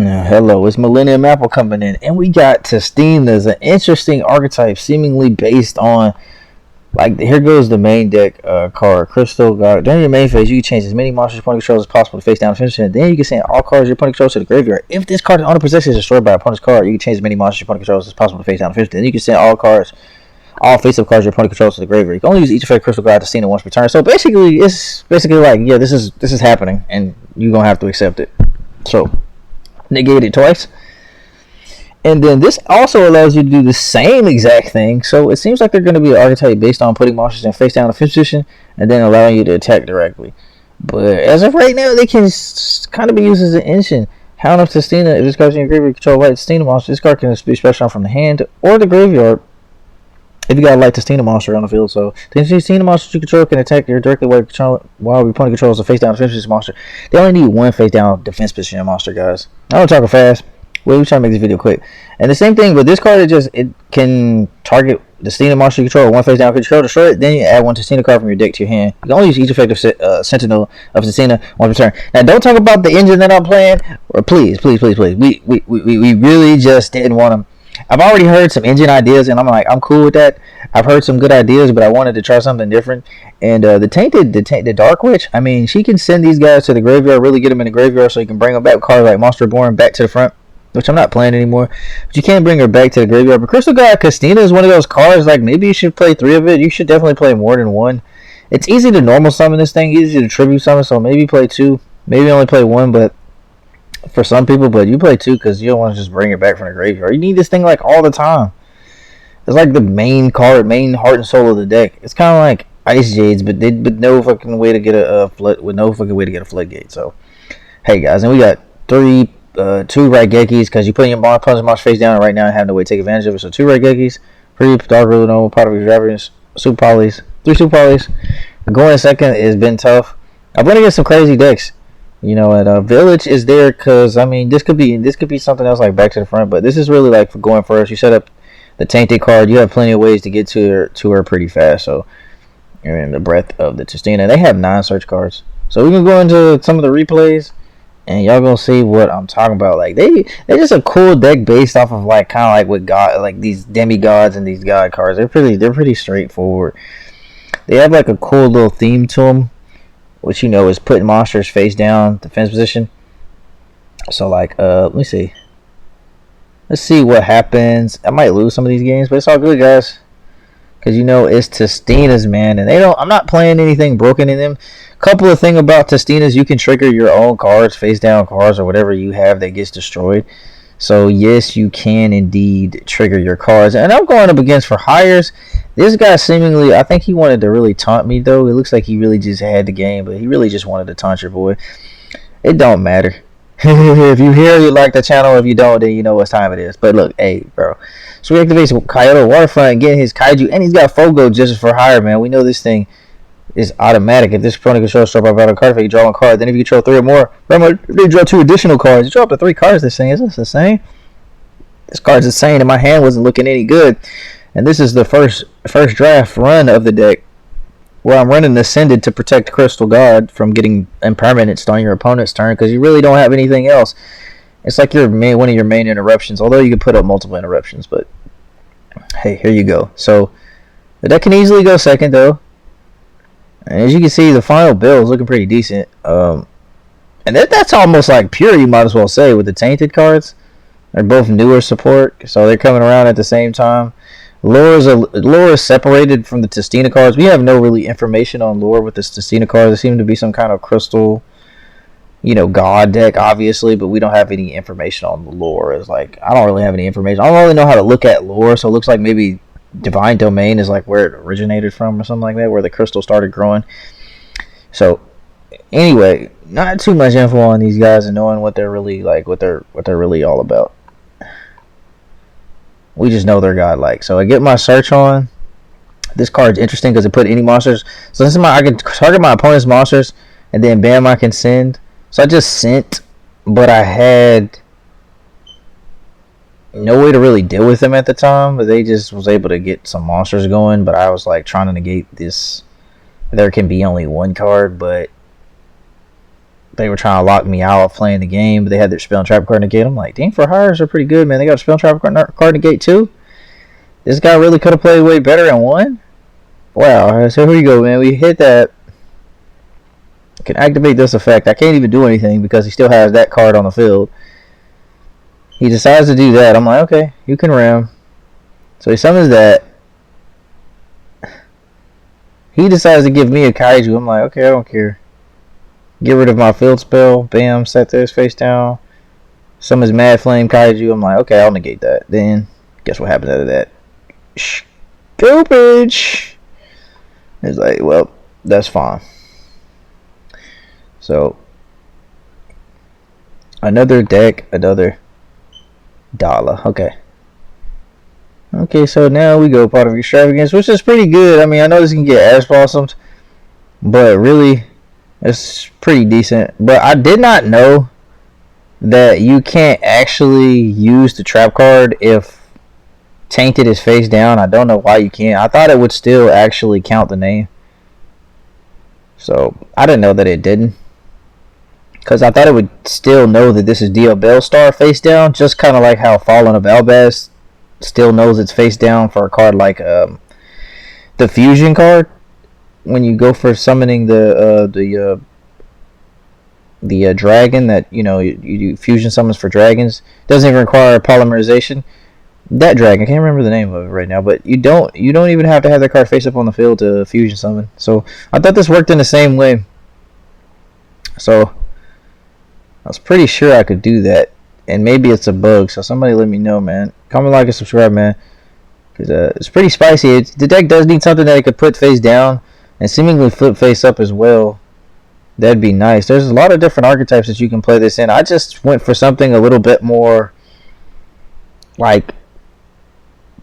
Hello, it's Millennium Apple coming in, and we got tistina as an interesting archetype, seemingly based on like here goes the main deck card, Crystal Guard. During your main phase, you can change as many monsters your opponent controls as possible to face down finish, and then you can send all cards your opponent controls to the graveyard. If this card on the possession is destroyed by opponent's card, you can change as many monsters your opponent controls as possible to face down finish. Then you can send all face-up cards your opponent controls to the graveyard. You can only use each effect Crystal Guard tistina once per turn. So basically, it's basically like this is happening, and you're gonna have to accept it. So negate it twice. And then this also allows you to do the same exact thing. So it seems like they're going to be an archetype based on putting monsters in face down defense position and then allowing you to attack directly. But as of right now, they can kind of be used as an engine. Hound of Tistina, if this card's in your graveyard, control white Tistina monster. This card can be special from the hand or the graveyard if you got a light Tistina monster on the field. So the Tistina monsters you control can attack your directly while your opponent controls a face down defense position monster. They only need one face down defense position monster, guys. I'm talking fast. We're trying to make this video quick. And the same thing with this card, it can target the Tistina monster you control, one face down control, destroy it, then you add one Tistina card from your deck to your hand. You can only use each effective Sentinel of Tistina once per turn. Now don't talk about the engine that I'm playing, or please. We really just didn't want them. I've already heard some engine ideas, and I'm cool with that. I've heard some good ideas, but I wanted to try something different. And the Dark Witch, I mean, she can send these guys to the graveyard, really get them in the graveyard, so you can bring them back. Cards like Monster Born back to the front, which I'm not playing anymore. But you can't bring her back to the graveyard. But Crystal God Tistina is one of those cards, like maybe you should play 3 of it. You should definitely play more than 1. It's easy to normal summon this thing, easy to tribute summon, so maybe play 2. Maybe only play 1, but for some people, but you play 2 because you don't want to just bring it back from the graveyard. You need this thing like all the time. It's like the main card, main heart and soul of the deck. It's kind of like Ice Jades, but no fucking way to get a floodgate. So, hey guys, and we got 2 Raigekis because you put your opponent's monster face down right now and have no way to take advantage of it. So 2 Raigekis, 3 Dark Ruler, no part of your drivers, Super Polys, 3 Super Polys. Going second has been tough. I've run against some crazy decks. And Village is there because this could be something else like back to the front, but this is really like for going first. You set up the tainted card. You have plenty of ways to get to her pretty fast. So you're in the breadth of the Tistina. They have 9 search cards, so we can go into some of the replays, and y'all gonna see what I'm talking about. Like they're just a cool deck based off of like kind of like with God, like these demigods and these god cards. They're pretty straightforward. They have like a cool little theme to them, which is putting monsters face down defense position. So like let me see. Let's see what happens. I might lose some of these games, but it's all good, guys. Because it's Tistinas, man, and I'm not playing anything broken in them. Couple of things about Tistinas, you can trigger your own cards, face down cards, or whatever you have that gets destroyed. So yes, you can indeed trigger your cards. And I'm going up against for hires. This guy seemingly, I think he wanted to really taunt me though. It looks like he really just had the game, but he really just wanted to taunt your boy. It don't matter. If you hear, you like the channel. If you don't, then you know what time it is. But look, hey, bro. So he activates Kyoto Waterfront, getting his Kaiju, and he's got Fogo just for hire, man. We know this thing is automatic. If this opponent controls drop out a card, if you draw 1 card, then if you control 3 or more, remember, they draw 2 additional cards. You draw up to 3 cards this thing. Is this insane? This card's insane, and my hand wasn't looking any good. And this is the first draft run of the deck, where I'm running Ascended to protect Crystal God from getting impermanence on your opponent's turn, because you really don't have anything else. It's like one of your main interruptions, although you can put up multiple interruptions, but hey, here you go. So the deck can easily go second, though. And as you can see, the final build is looking pretty decent. And that's almost like pure, you might as well say, with the Tainted cards. They're both newer support, so they're coming around at the same time. Lore is separated from the Tistina cards. We have no really information on lore with the Tistina cards. There seems to be some kind of crystal, god deck, obviously, but we don't have any information on the lore. It's like, I don't really have any information. I don't really know how to look at lore, so it looks like maybe Divine Domain is like where it originated from or something like that, where the crystal started growing. So anyway, not too much info on these guys and knowing what they're really like, what they're really all about. We just know they're godlike. So I get my search on. This card's interesting because it put any monsters. So this is I can target my opponent's monsters, and then bam, I can send. So I just sent, but I had no way to really deal with them at the time. But they just was able to get some monsters going. But I was like trying to negate this. There can be only 1 card, but they were trying to lock me out of playing the game, but they had their spell and trap card negate. I'm like, dang, for hires are pretty good, man. They got a spell and trap card negate too. This guy really could have played way better and won. Wow. So here we go, man. We hit that. Can activate this effect. I can't even do anything because he still has that card on the field. He decides to do that. I'm like, okay, you can ram. So he summons that. He decides to give me a kaiju. I'm like, okay, I don't care. Get rid of my field spell. Bam, set this face down. Summons Mad Flame Kaiju. I'm like, okay, I'll negate that. Then, guess what happens out of that? Scoopage! It's like, well, that's fine. So, another deck, another dollar. Okay. Okay, so now we go part of extravagance, which is pretty good. I mean, I know this can get ass blossomed, but really, it's pretty decent. But I did not know that you can't actually use the trap card if Tainted is face down. I don't know why you can't. I thought it would still actually count the name. So, I didn't know that it didn't. Because I thought it would still know that this is DL Bellstar face down. Just kind of like how Fallen of Albaz still knows it's face down for a card like the Fusion card. When you go for summoning the dragon that, you know, you do fusion summons for dragons. Doesn't even require polymerization. That dragon, I can't remember the name of it right now, but you don't even have to have that card face up on the field to fusion summon. So I thought this worked in the same way. So I was pretty sure I could do that, and maybe it's a bug. So somebody let me know, man. Comment, like, and subscribe, man, because it's pretty spicy. The deck does need something that it could put face down and seemingly flip face up as well. That'd be nice. There's a lot of different archetypes that you can play this in. I just went for something a little bit more like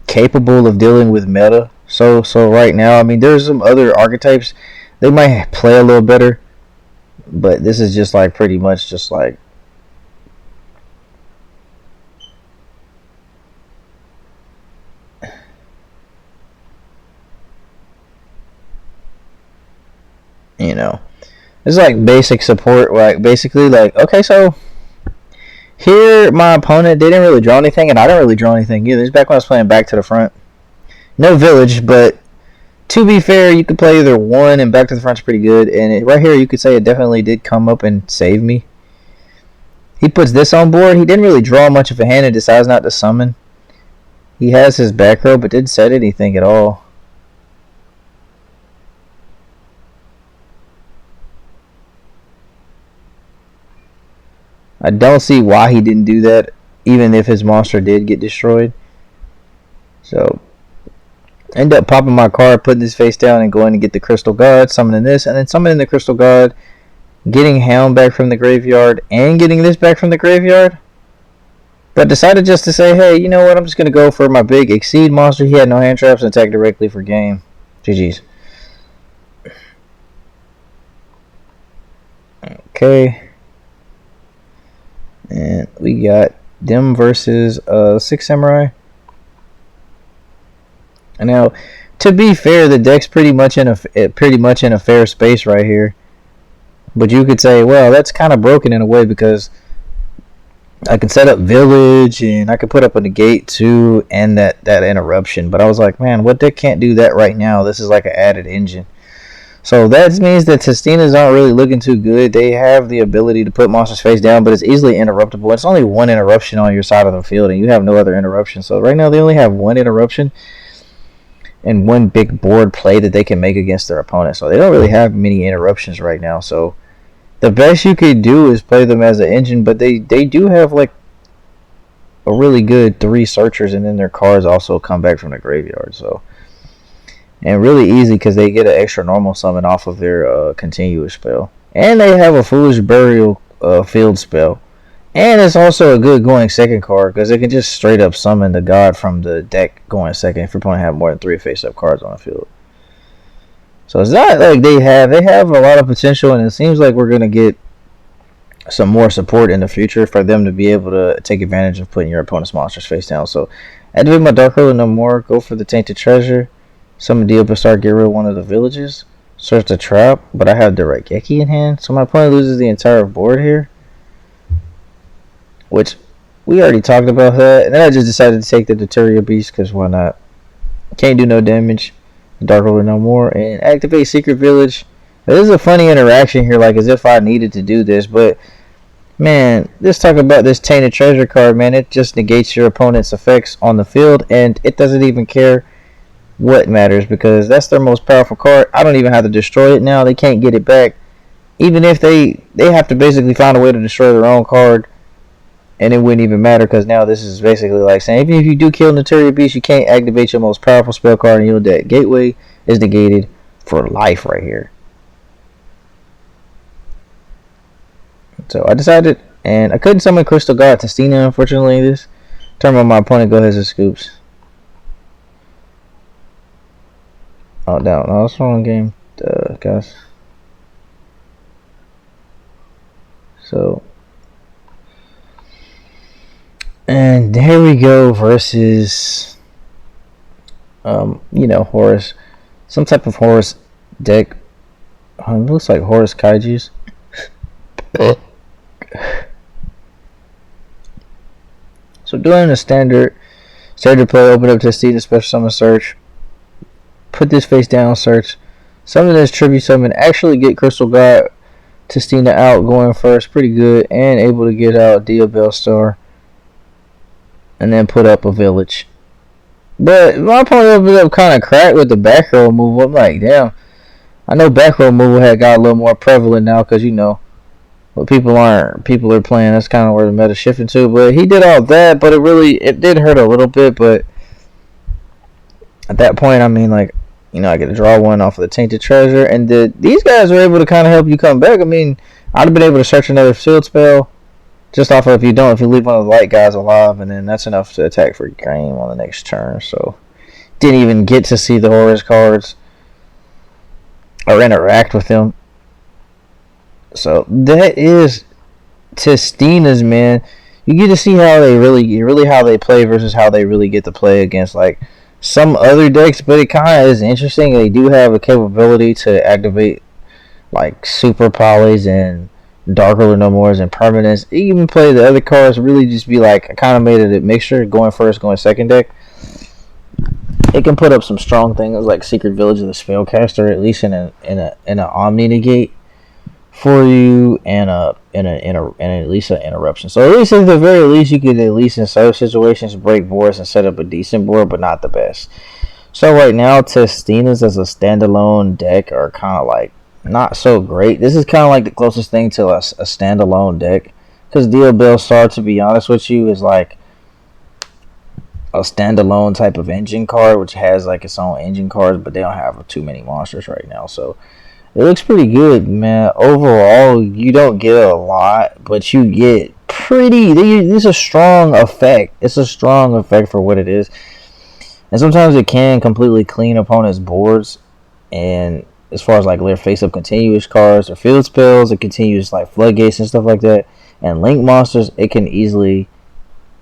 capable of dealing with meta. So right now, I mean, there's some other archetypes they might play a little better, but this is just like pretty much just like you know, it's like basic support. Like basically, like, okay, so here my opponent didn't really draw anything, and I didn't really draw anything either. This is back when I was playing back to the front. No village, but to be fair, you could play either one, and back to the front's pretty good. And right here, you could say it definitely did come up and save me. He puts this on board. He didn't really draw much of a hand and decides not to summon. He has his back row, but didn't set anything at all. I don't see why he didn't do that, even if his monster did get destroyed. So, end up popping my card, putting this face down, and going to get the Crystal God, summoning this, and then summoning the Crystal God, getting Hound back from the graveyard, and getting this back from the graveyard. But decided just to say, hey, you know what, I'm just going to go for my big Exceed monster. He had no hand traps and attack directly for game. GG's. Okay. And we got them versus Six Samurai. And now, to be fair, the deck's pretty much in a fair space right here. But you could say, well, that's kind of broken in a way because I can set up Village and I could put up a negate too and that interruption. But I was like, man, what deck can't do that right now? This is like an added engine. So that means that Tistinas aren't really looking too good. They have the ability to put monsters face down, but it's easily interruptible. It's only one interruption on your side of the field, and you have no other interruption. So right now they only have one interruption and one big board play that they can make against their opponent. So they don't really have many interruptions right now. So the best you could do is play them as an engine, but they do have like a really good 3 searchers, and then their cards also come back from the graveyard. So. And really easy because they get an extra normal summon off of their continuous spell. And they have a Foolish Burial field spell. And it's also a good going second card because it can just straight up summon the god from the deck going second if your opponent have more than 3 face-up cards on the field. So it's not like they have a lot of potential, and it seems like we're going to get some more support in the future for them to be able to take advantage of putting your opponent's monsters face down. So activate my Dark Hole no more, go for the Tainted Treasure. Summon Deal Star, get rid of one of the villages. Search the trap, but I have the Raigeki in hand, so my opponent loses the entire board here. Which, we already talked about that, and then I just decided to take the Deteria Beast, because why not? Can't do no damage. Dark Ruler no more, and activate Secret Village. This is a funny interaction here, like as if I needed to do this, but man, let's talk about this Tainted Treasure card, man. It just negates your opponent's effects on the field, and it doesn't even care what matters, because that's their most powerful card. I don't even have to destroy it now. They can't get it back. Even if they have to basically find a way to destroy their own card, and it wouldn't even matter, because now this is basically like saying, even if you do kill Notaria Beast, you can't activate your most powerful spell card in your deck. Gateway is negated for life right here. So I decided, and I couldn't summon Crystal God Tistina, unfortunately, this turn on my opponent go ahead and scoops. Oh, down. No, that's the wrong game, guys. So, and there we go versus, Horus. Some type of Horus deck. It looks like Horus Kaijus. So doing a standard play, open up Tistina, special summon search. Put this face down, search. Summon this tribute summon. Actually get Crystal God Tistina out going first. Pretty good. And able to get out Dia Bellstar. And then put up a village. But my opponent opened up kind of cracked with the back row removal. I'm like, damn. I know back row removal had got a little more prevalent now, because what people are playing. That's kind of where the meta shifted to. But he did all that, but it did hurt a little bit. But at that point, I mean, like, I get to draw one off of the Tainted Treasure, and these guys are able to kind of help you come back. I mean, I'd have been able to search another field spell just off of if you leave one of the light guys alive, and then that's enough to attack for game on the next turn. So didn't even get to see the Horus cards or interact with them. So that is Tistina's, man. You get to see how they really how they play versus how they really get to play against like some other decks, but it kind of is interesting. They do have a capability to activate like super polys and Dark Ruler no mores and permanents. You can play the other cards, really just be like, I kind of made it a mixture, going first, going second deck. It can put up some strong things like Secret Village of the Spellcaster, at least in an Omni negate for you, and at least an interruption. So at least at the very least, you could at least in certain situations break boards and set up a decent board, but not the best. So right now, Tistina's as a standalone deck are kind of like not so great. This is kind of like the closest thing to a standalone deck, because Dia Bellstar, to be honest with you, is like a standalone type of engine card, which has like its own engine cards, but they don't have too many monsters right now. So it looks pretty good, man. Overall, you don't get a lot, but you get it's a strong effect. It's a strong effect for what it is. And sometimes it can completely clean opponents' boards. And as far as like their face-up continuous cards or field spells, it continues like floodgates and stuff like that. And link monsters, it can easily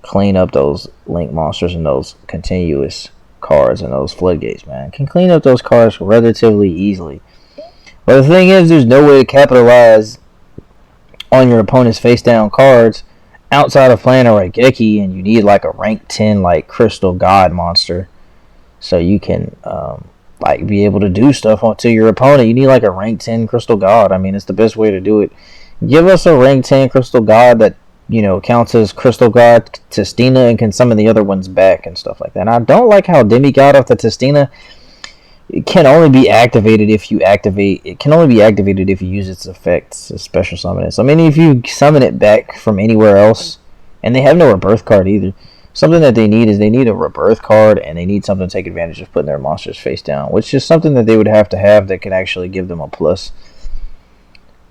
clean up those link monsters and those continuous cards and those floodgates, man. It can clean up those cards relatively easily. But the thing is, there's no way to capitalize on your opponent's face-down cards outside of playing a Raigeki, and you need like a rank 10 like Crystal God monster, so you can like be able to do stuff to your opponent. You need like a rank 10 Crystal God. I mean, it's the best way to do it. Give us a rank 10 Crystal God that counts as Crystal God Tistina and can summon the other ones back and stuff like that. And I don't like how Demigod of the Tistina, it can only be activated if you use its effects as special summon. So I mean, if you summon it back from anywhere else, and they have no rebirth card either. Something that they need a rebirth card, and they need something to take advantage of putting their monsters face down, which is something that they would have to have that can actually give them a plus.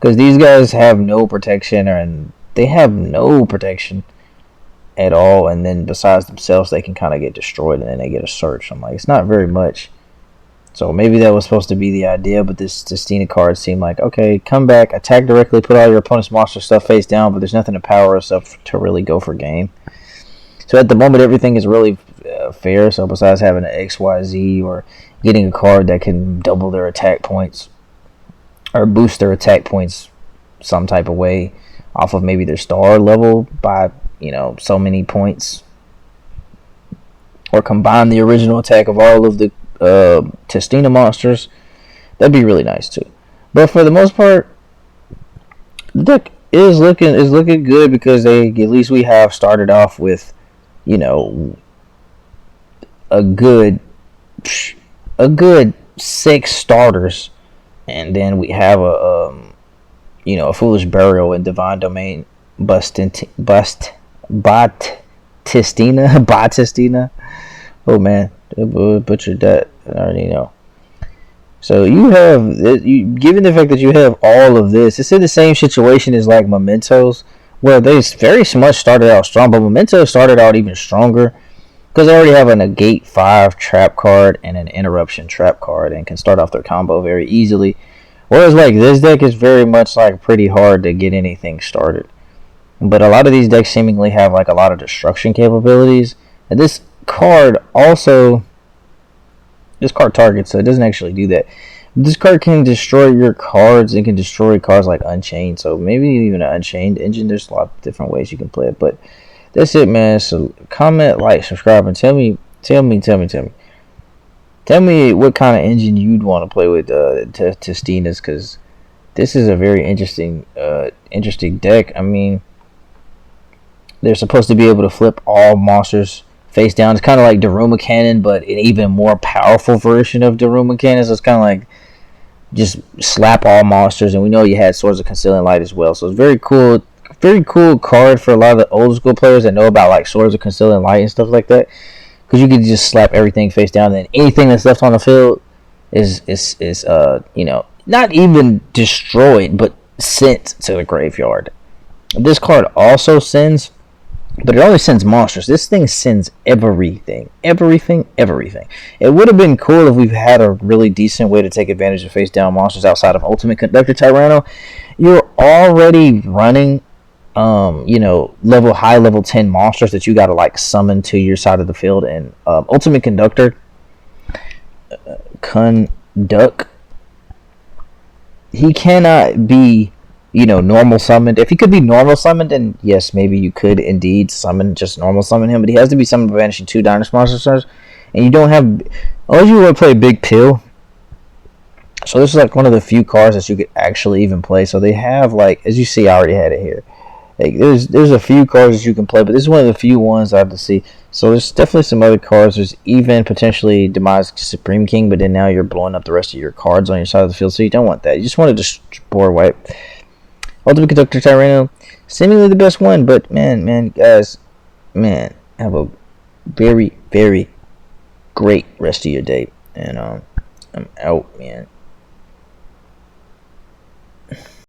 Because these guys have no protection, and they have no protection at all, and then besides themselves, they can kind of get destroyed, and then they get a search. I'm like, it's not very much. So maybe that was supposed to be the idea, but this Tistina card seemed like, okay, come back, attack directly, put all your opponent's monster stuff face down, but there's nothing to power us up to really go for game. So at the moment, everything is really fair. So besides having an XYZ or getting a card that can double their attack points or boost their attack points some type of way off of maybe their star level by, so many points, or combine the original attack of all of the Tistina monsters. That'd be really nice too. But for the most part, the deck is looking good, because at least we have started off with, a good 6 starters, and then we have a foolish burial in divine domain, Batistina. Oh man, butchered that. I already know. So given the fact that you have all of this, it's in the same situation as like Mementos, where they very much started out strong, but Mementos started out even stronger because they already have a negate 5 trap card and an interruption trap card, and can start off their combo very easily. Whereas like this deck is very much like pretty hard to get anything started. But a lot of these decks seemingly have like a lot of destruction capabilities, and this card targets, so it doesn't actually do that. This card can destroy your cards, and can destroy cards like Unchained, so maybe even an Unchained engine. There's a lot of different ways you can play it, but that's it, man. So comment, like, subscribe, and tell me what kind of engine you'd want to play with Tistinas, because this is a very interesting deck. I mean, they're supposed to be able to flip all monsters face down. It's kind of like Daruma Cannon, but an even more powerful version of Daruma Cannon. So it's kind of like just slap all monsters. And we know you had Swords of Concealing Light as well. So it's very cool card for a lot of the old school players that know about like Swords of Concealing Light and stuff like that. Because you can just slap everything face down, and then anything that's left on the field is not even destroyed, but sent to the graveyard. This card also sends, but it only sends monsters. This thing sends everything. It would have been cool if we've had a really decent way to take advantage of face down monsters outside of Ultimate Conductor Tyranno. You're already running level 10 monsters that you gotta like summon to your side of the field, and Ultimate Conductor Conduct, he cannot be normal summoned. If he could be normal summoned, then yes, maybe you could indeed normal summon him, but he has to be summoned by banishing 2 Dynasty monsters, and you don't have, unless you want to play a big pill. So this is like one of the few cards that you could actually even play. So they have, like, as you see, I already had it here. Like, there's a few cards that you can play, but this is one of the few ones I have to see. So there's definitely some other cards. There's even potentially Demise Supreme King, but then now you're blowing up the rest of your cards on your side of the field, so you don't want that. You just want to just board wipe. Ultimate Conductor Tyranno, seemingly the best one, but guys, have a very, very great rest of your day, and I'm out, man.